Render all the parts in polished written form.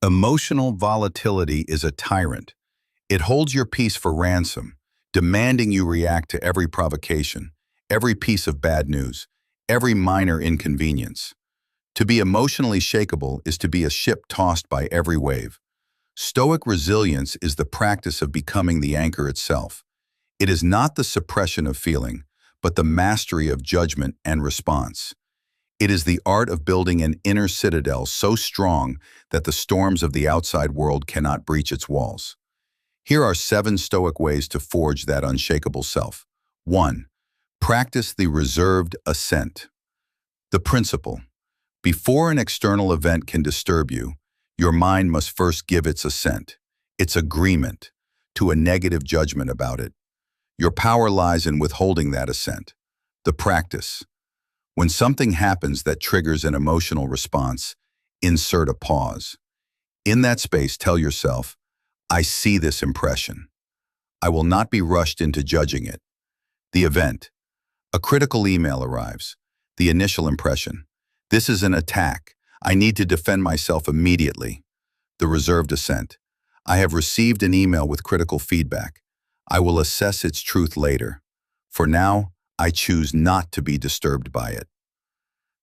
Emotional volatility is a tyrant. It holds your peace for ransom, demanding you react to every provocation, every piece of bad news, every minor inconvenience. To be emotionally shakeable is to be a ship tossed by every wave. Stoic resilience is the practice of becoming the anchor itself. It is not the suppression of feeling, but the mastery of judgment and response. It is the art of building an inner citadel so strong that the storms of the outside world cannot breach its walls. Here are 7 Stoic ways to forge that unshakable self. 1. Practice the reserved assent. The principle: before an external event can disturb you, your mind must first give its assent, its agreement, to a negative judgment about it. Your power lies in withholding that assent. The practice: when something happens that triggers an emotional response, insert a pause. In that space, tell yourself, I see this impression. I will not be rushed into judging it. The event: a critical email arrives. The initial impression: this is an attack. I need to defend myself immediately. The reserved assent: I have received an email with critical feedback. I will assess its truth later. For now, I choose not to be disturbed by it.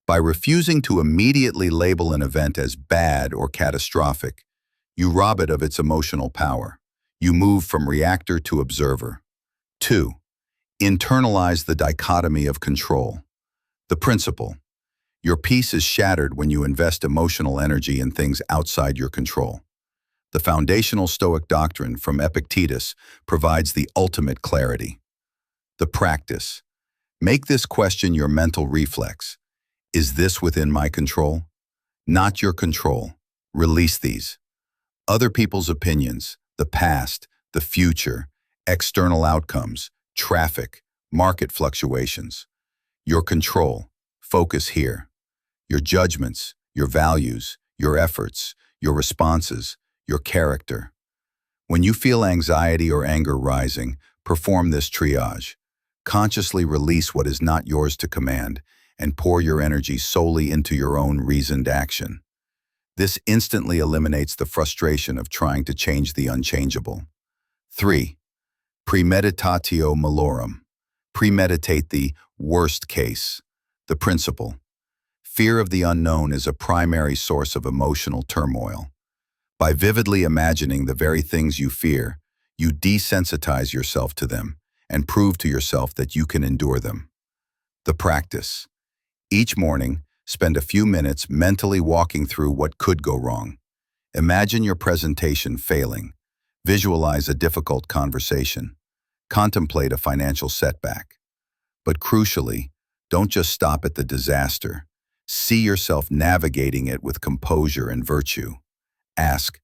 By refusing to immediately label an event as bad or catastrophic, you rob it of its emotional power. You move from reactor to observer. 2. Internalize the dichotomy of control. The principle: your peace is shattered when you invest emotional energy in things outside your control. The foundational Stoic doctrine from Epictetus provides the ultimate clarity. The practice: make this question your mental reflex. Is this within my control? Not your control. Release these. Other people's opinions, the past, the future, external outcomes, traffic, market fluctuations. Your control: focus here. Your judgments, your values, your efforts, your responses, your character. When you feel anxiety or anger rising, perform this triage. Consciously release what is not yours to command and pour your energy solely into your own reasoned action. This instantly eliminates the frustration of trying to change the unchangeable. 3. Premeditatio malorum. Premeditate the worst case. The principle: fear of the unknown is a primary source of emotional turmoil. By vividly imagining the very things you fear, you desensitize yourself to them and prove to yourself that you can endure them. The practice: each morning, spend a few minutes mentally walking through what could go wrong. Imagine your presentation failing. Visualize a difficult conversation. Contemplate a financial setback. But crucially, don't just stop at the disaster. See yourself navigating it with composure and virtue. Ask,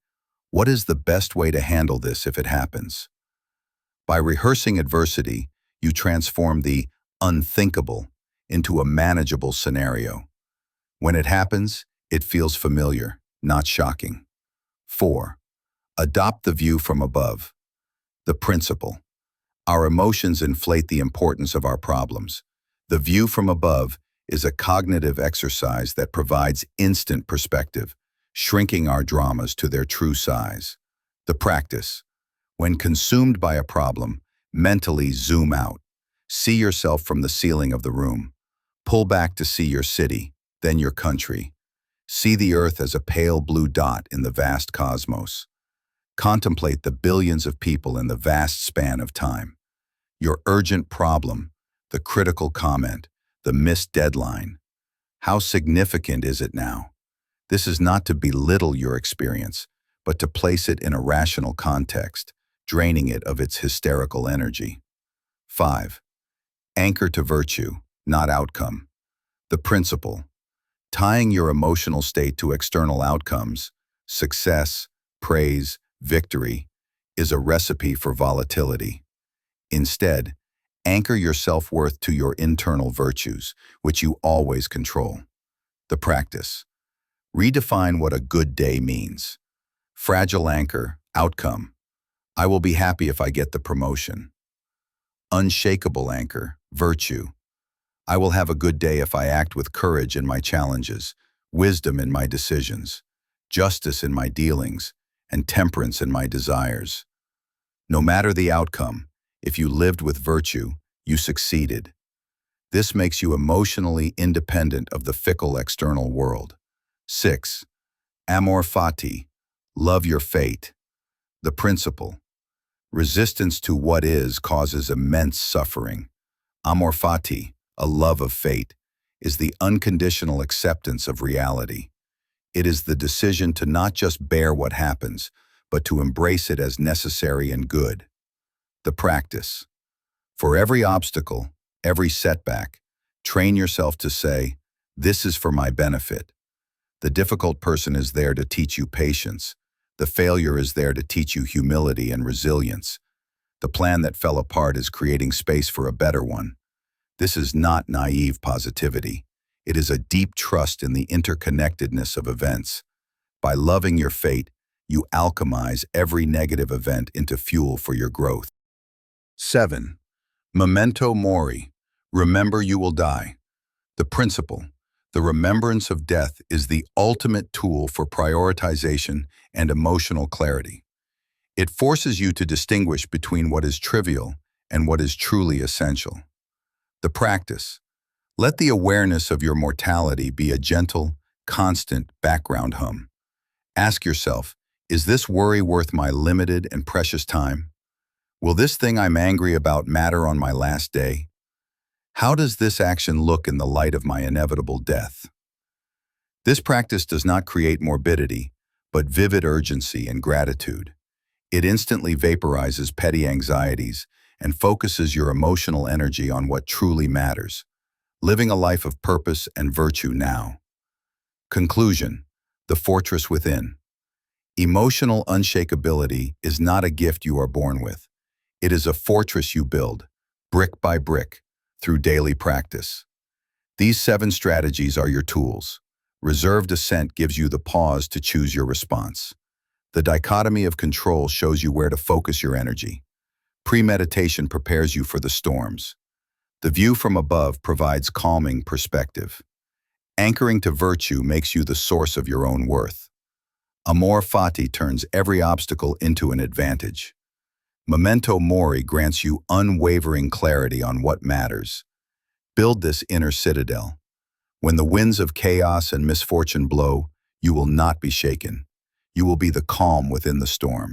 what is the best way to handle this if it happens? By rehearsing adversity, you transform the unthinkable into a manageable scenario. When it happens, it feels familiar, not shocking. 4. Adopt the view from above. The principle: our emotions inflate the importance of our problems. The view from above is a cognitive exercise that provides instant perspective, shrinking our dramas to their true size. The practice: when consumed by a problem, mentally zoom out. See yourself from the ceiling of the room. Pull back to see your city, then your country. See the earth as a pale blue dot in the vast cosmos. Contemplate the billions of people in the vast span of time. Your urgent problem, the critical comment, the missed deadline. How significant is it now? This is not to belittle your experience, but to place it in a rational context, draining it of its hysterical energy. 5. Anchor to virtue, not outcome. The principle: tying your emotional state to external outcomes, success, praise, victory, is a recipe for volatility. Instead, anchor your self-worth to your internal virtues, which you always control. The practice: redefine what a good day means. Fragile anchor, outcome: I will be happy if I get the promotion. Unshakable anchor, virtue: I will have a good day if I act with courage in my challenges, wisdom in my decisions, justice in my dealings, and temperance in my desires. No matter the outcome, if you lived with virtue, you succeeded. This makes you emotionally independent of the fickle external world. 6. Amor fati, love your fate. The principle. Resistance to what is causes immense suffering. Amor fati, a love of fate, is the unconditional acceptance of reality. It is the decision to not just bear what happens, but to embrace it as necessary and good. The practice. For every obstacle, every setback, train yourself to say, "This is for my benefit." The difficult person is there to teach you patience. The failure is there to teach you humility and resilience. The plan that fell apart is creating space for a better one. This is not naive positivity. It is a deep trust in the interconnectedness of events. By loving your fate, you alchemize every negative event into fuel for your growth. 7. Memento mori. Remember you will die. The principle. The remembrance of death is the ultimate tool for prioritization and emotional clarity. It forces you to distinguish between what is trivial and what is truly essential. The practice. Let the awareness of your mortality be a gentle, constant background hum. Ask yourself, is this worry worth my limited and precious time? Will this thing I'm angry about matter on my last day? How does this action look in the light of my inevitable death? This practice does not create morbidity, but vivid urgency and gratitude. It instantly vaporizes petty anxieties and focuses your emotional energy on what truly matters, living a life of purpose and virtue now. Conclusion. The fortress within. Emotional unshakability is not a gift you are born with. It is a fortress you build, brick by brick, through daily practice. These 7 strategies are your tools. Reserved assent gives you the pause to choose your response. The dichotomy of control shows you where to focus your energy. Premeditation prepares you for the storms. The view from above provides calming perspective. Anchoring to virtue makes you the source of your own worth. Amor fati turns every obstacle into an advantage. Memento mori grants you unwavering clarity on what matters. Build this inner citadel. When the winds of chaos and misfortune blow, you will not be shaken. You will be the calm within the storm.